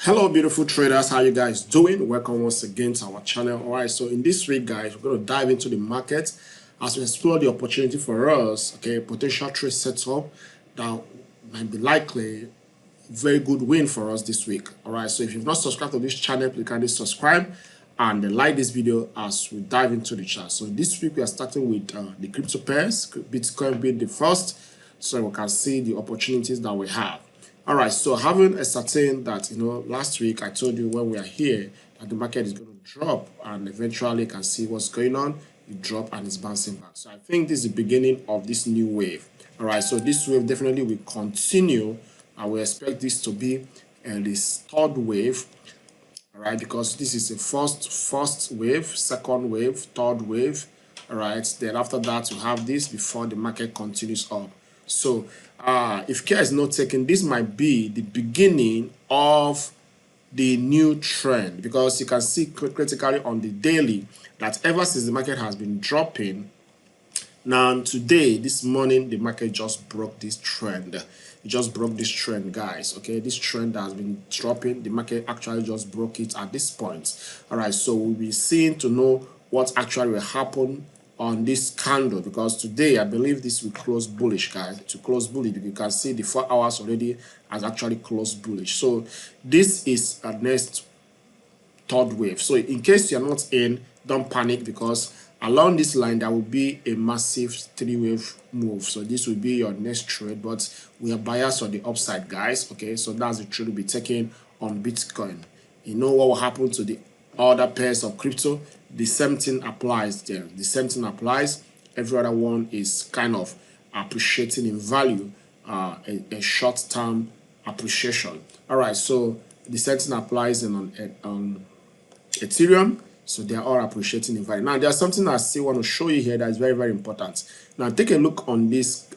Hello beautiful traders, how you guys doing? Welcome once again to our channel. All right, so in this week guys, we're going to dive into the market as we explore the opportunity for us, okay, potential trade setup that might be likely very good win for us this week. All right, so if you've not subscribed to this channel, please kindly subscribe and like this video as we dive into the chart. So this week we are starting with the crypto pairs, Bitcoin being the first, so we can see the opportunities that we have. All right, so having ascertained that, last week I told you when we are here that the market is going to drop and eventually can see what's going on, it drop and it's bouncing back. So I think this is the beginning of this new wave. All right, so this wave definitely will continue. I will expect this to be this third wave. All right, because this is a first wave, second wave, third wave. All right, then after that you have this before the market continues up. So if care is not taken, this might be the beginning of the new trend, because you can see critically on the daily that ever since the market has been dropping, now today, this morning, the market just broke this trend. It just broke this trend, guys. Okay, this trend has been dropping. The market actually just broke it at this point. All right, so we'll be seeing to know what actually will happen on this candle, because today I believe this will close bullish, guys. To close bullish, you can see the 4 hours already has actually closed bullish. So this is a next third wave. So in case you're not in, don't panic, because along this line there will be a massive 3-wave move. So this will be your next trade, but we are biased on the upside, guys. Okay, so that's the trade we'll be taking on Bitcoin. You know what will happen to the other pairs of crypto? The same thing applies there. The same thing applies. Every other one is kind of appreciating in value, a short-term appreciation. All right, so the same thing applies on Ethereum. So they are all appreciating in value. Now, there's something I still want to show you here that is very, very important. Now, take a look on this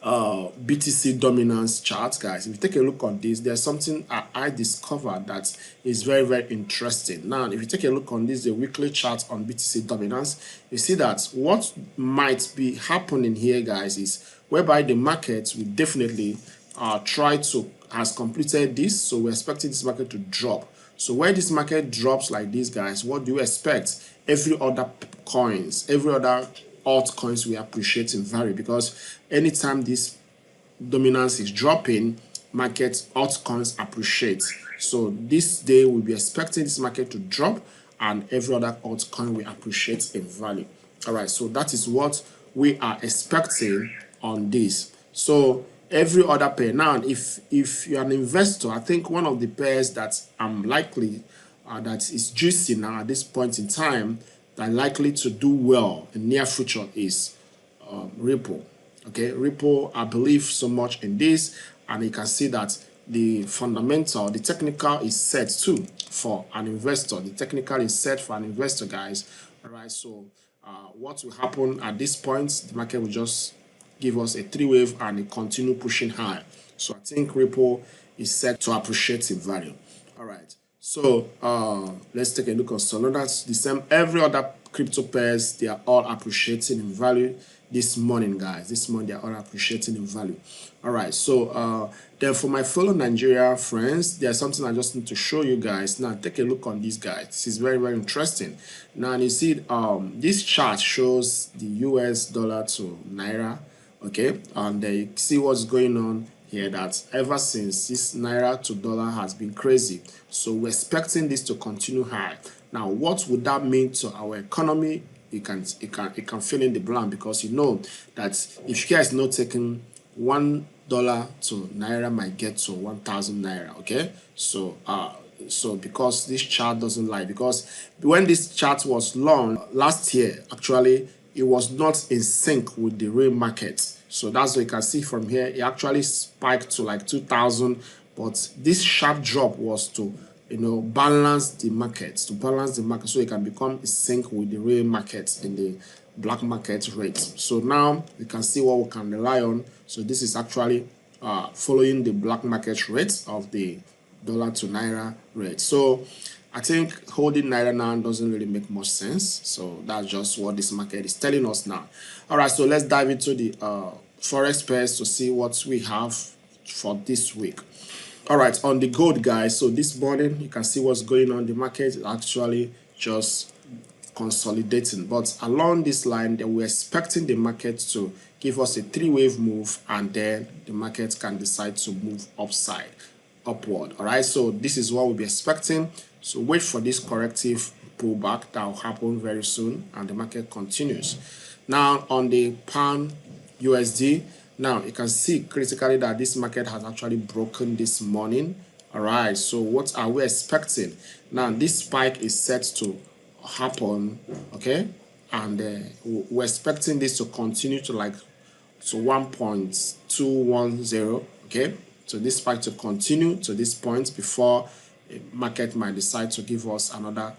BTC dominance chart, guys. If you take a look on this, there's something I discovered that is very, very interesting. Now, if you take a look on this, the weekly chart on BTC dominance, you see that what might be happening here, guys, is whereby the market will definitely has completed this. So we're expecting this market to drop. So when this market drops like this, guys, what do you expect? Every other coins, every other altcoins we appreciate in value, because anytime this dominance is dropping, market altcoins appreciate. So this day we'll be expecting this market to drop and every other altcoin will appreciate in value. All right, so that is what we are expecting on this. So every other pair. Now, if you're an investor, I think one of the pairs that I'm likely that is juicy now at this point in time that likely to do well in near future is Ripple. Okay, Ripple, I believe so much in this, and you can see that the fundamental, the technical is set too for an investor. The technical is set for an investor, guys. All right, so what will happen at this point? The market will just give us a 3-wave and it continue pushing high. So I think Ripple is set to appreciate in value. All right. So let's take a look at Solana. That's the same. Every other crypto pairs, they are all appreciating in value this morning, guys. This morning, they are all appreciating in value. All right. So then for my fellow Nigeria friends, there's something I just need to show you guys. Now, take a look on these guys. This is very, very interesting. Now, you see this chart shows the US dollar to Naira. Okay, and you see what's going on here, that ever since this Naira to dollar has been crazy. So we're expecting this to continue high. Now, what would that mean to our economy? It can fill in the blank, because you know that if you guys not taking $1 to Naira might get to 1,000 Naira. Okay, so so because this chart doesn't lie, because when this chart was launched last year, actually it was not in sync with the real market. So that's what you can see from here. It actually spiked to like 2,000, but this sharp drop was to balance the market, so it can become in sync with the real market in the black market rate. So now we can see what we can rely on. So this is actually following the black market rate of the dollar to Naira rate. So I think holding Naira now doesn't really make much sense. So that's just what this market is telling us now. All right, so let's dive into the Forex pairs to see what we have for this week. All right, on the gold, guys, so this morning you can see what's going on. The market is actually just consolidating, but along this line that we're expecting the market to give us a three-wave move, and then the market can decide to move upward. All right, so this is what we'll be expecting. So wait for this corrective pullback that will happen very soon, and the market continues. Now on the pound USD, now you can see critically that this market has actually broken this morning. All right, so what are we expecting? Now this spike is set to happen, okay, and we're expecting this to continue to 1.210, okay, so this spike to continue to this point before the market might decide to give us another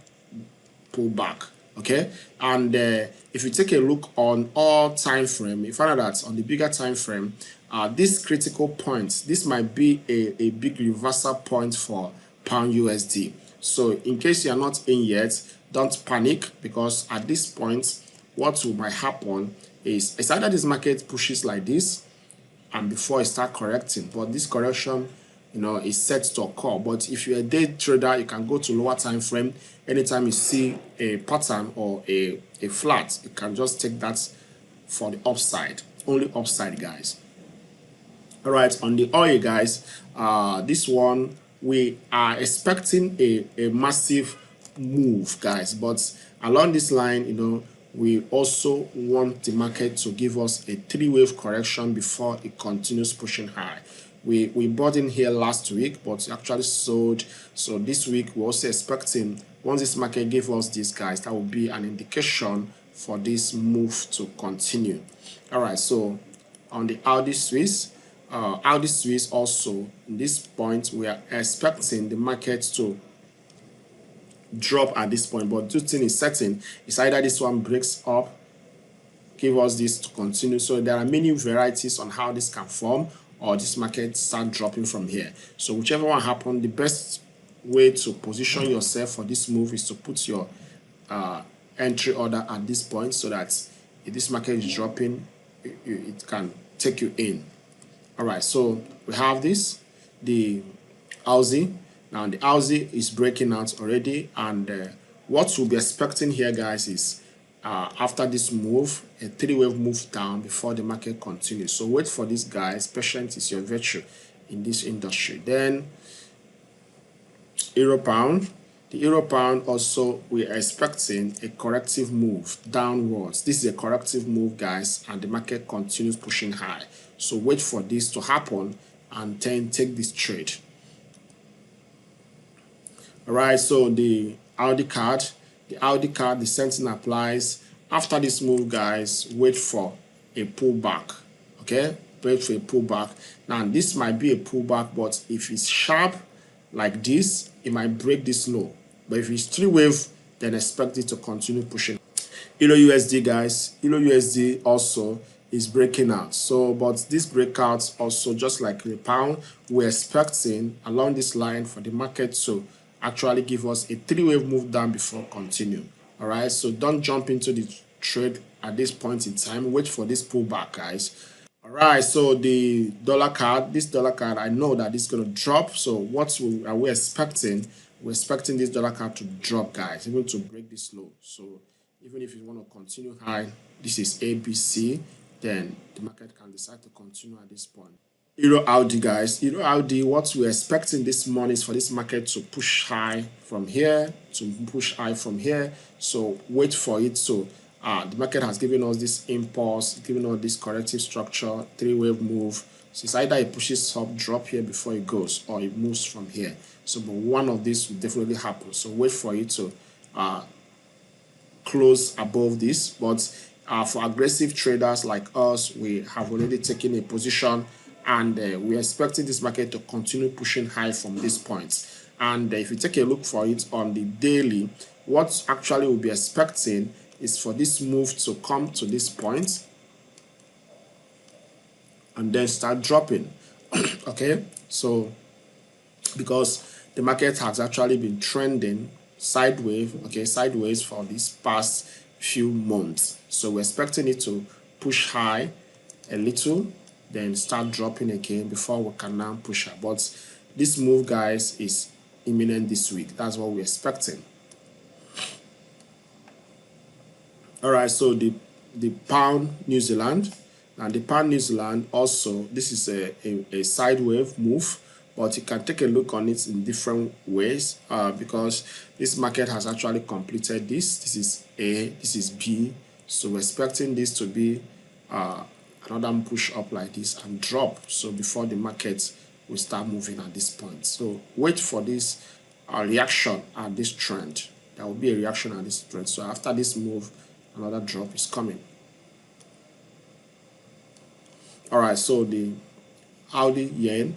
pullback. Okay, and if you take a look on all time frame, you find out that on the bigger time frame, this critical point, this might be a big reversal point for pound USD. So in case you are not in yet, don't panic, because at this point what might happen is it's either this market pushes like this and before it start correcting, but this correction, you know, is set to occur. But if you're a day trader, you can go to lower time frame. Anytime you see a pattern or a flat, you can just take that for the upside, only upside, guys. All right, on the oil, guys, this one we are expecting a massive move, guys, but along this line, you know, we also want the market to give us a three-wave correction before it continues pushing high. We bought in here last week, but actually sold. So this week we're also expecting, once this market gives us this, guys, that will be an indication for this move to continue. All right, so on the Audi Swiss also, in this point we are expecting the market to drop at this point, but two things is certain. It's either this one breaks up, give us this to continue. So there are many varieties on how this can form, or this market start dropping from here. So whichever one happen, the best way to position yourself for this move is to put your entry order at this point, so that if this market is dropping, it can take you in. All right, so we have this, the Aussie. Now the Aussie is breaking out already, and what we'll be expecting here, guys, is after this move, a three-wave move down before the market continues. So wait for this, guys. Patience is your virtue in this industry. Then Euro Pound. The Euro Pound also, we are expecting a corrective move downwards. This is a corrective move, guys, and the market continues pushing high. So wait for this to happen and then take this trade. All right, so the Audi card, the same thing applies. After this move, guys, wait for a pullback. Okay, wait for a pullback. Now this might be a pullback, but if it's sharp like this, it might break this low. But if it's three-wave, then expect it to continue pushing. Euro USD, guys, Euro USD also is breaking out. So, but this breakout also, just like the pound, we're expecting along this line for the market to actually give us a three-wave move down before continue. All right, so don't jump into the trade at this point in time. Wait for this pullback, guys. All right, so the dollar card, this dollar card, I know that it's going to drop. So what are we expecting? We're expecting this dollar card to drop, guys, even to break this low. So even if you want to continue high, this is ABC, then the market can decide to continue at this point. Euro Audi, guys, Euro Audi, what we're expecting this morning is for this market to push high from here, So wait for it. So the market has given us this impulse, given us this corrective structure, three-wave move. So it's either it pushes up, drop here before it goes, or it moves from here. So but one of these will definitely happen. So wait for it to close above this. But for aggressive traders like us, we have already taken a position, and we're expecting this market to continue pushing high from this point. And if you take a look for it on the daily, what actually we'll be expecting is for this move to come to this point and then start dropping. Okay, so because the market has actually been trending sideways for these past few months, so we're expecting it to push high a little, then start dropping again before we can now push up. But this move, guys, is imminent this week. That's what we're expecting. All right, so the pound New Zealand, and the pound New Zealand also, this is a sideways move, but you can take a look on it in different ways because this market has actually completed this. This is A, this is B, so we're expecting this to be another push up like this and drop, so before the market will start moving at this point. So wait for this reaction at this trend. There will be a reaction at this trend. So after this move, another drop is coming. All right, so the Aussie yen,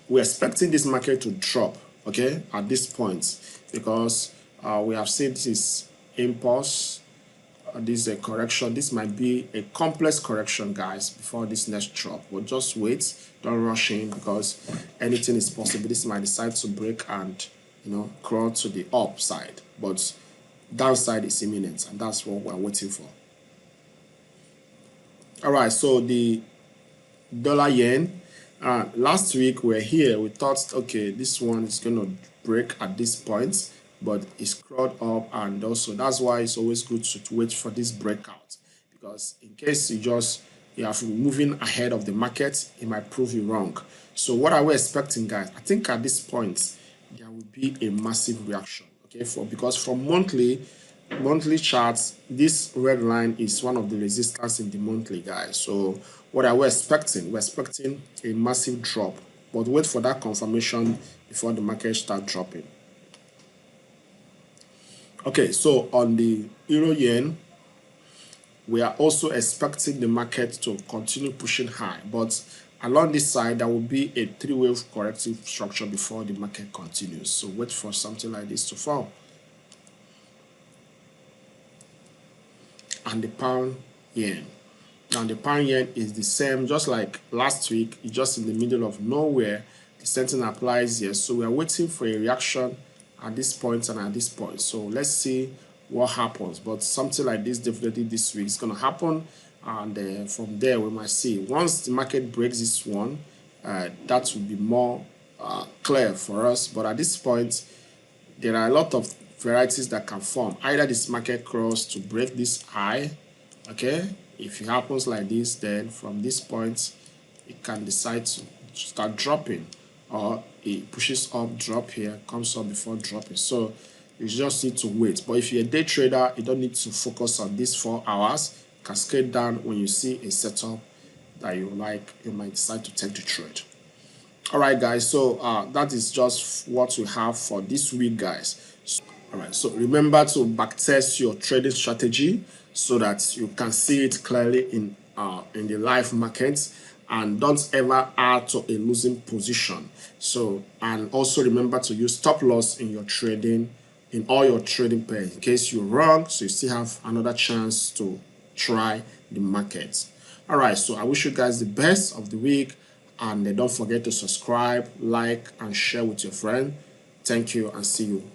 we're expecting this market to drop, okay, at this point, because we have seen this is impulse, this is a correction. This might be a complex correction, guys, before this next drop. But just wait, don't rush in, because anything is possible. This might decide to break and, you know, crawl to the upside, but downside is imminent, and that's what we're waiting for. All right, so the dollar yen, last week we're here, we thought, okay, this one is going to break at this point, but it's crawled up, and also that's why it's always good to wait for this breakout, because in case you are moving ahead of the market, it might prove you wrong. So what are we expecting, guys? I think at this point there will be a massive reaction, okay, because from monthly charts, this red line is one of the resistance in the monthly, guys. So what are we expecting? We're expecting a massive drop, but wait for that confirmation before the market start dropping. Okay, so on the euro yen, we are also expecting the market to continue pushing high, but along this side there will be a three-wave corrective structure before the market continues. So wait for something like this to form. And the pound yen, and the pound yen is the same, just like last week. It's just in the middle of nowhere. The same thing applies here. So we are waiting for a reaction at this point and at this point. So let's see what happens, but something like this definitely this week is going to happen, and from there we might see, once the market breaks this one, that will be more clear for us. But at this point, there are a lot of varieties that can form. Either this market cross to break this high, okay, if it happens like this, then from this point it can decide to start dropping, or it pushes up, drop here, comes up before dropping. So you just need to wait. But if you're a day trader, you don't need to focus on these 4 hours. Cascade down when you see a setup that you like, you might decide to take the trade. All right, guys, so that is just what we have for this week, guys. All right, so remember to backtest your trading strategy so that you can see it clearly in the live markets, and don't ever add to a losing position. So, and also remember to use stop loss in your trading, in all your trading pairs, in case you're wrong, so you still have another chance to try the markets. All right, so I wish you guys the best of the week, and don't forget to subscribe, like, and share with your friend. Thank you, and see you